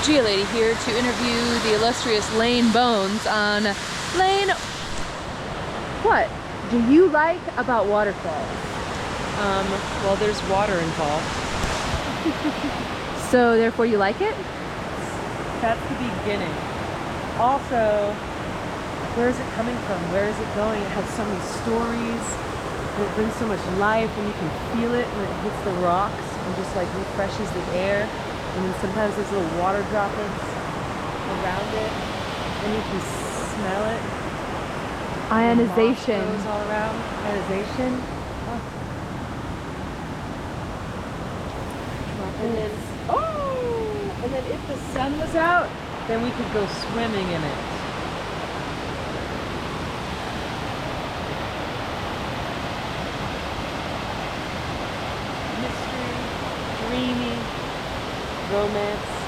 gaealady here to interview the illustrious Laine Bones on Laine. What do you like about waterfalls? Well, there's water involved. So therefore you like it? That's the beginning. Also, where is it coming from? Where is it going? It has so many stories, and it brings so much life, and you can feel it when it hits the rocks and just like refreshes the air. And then sometimes there's little water droplets around it, and you can smell it. Ionization. Moss grows all around. Ionization. Oh. And then if the sun was out, then we could go swimming in it. Mystery, dreamy, romance.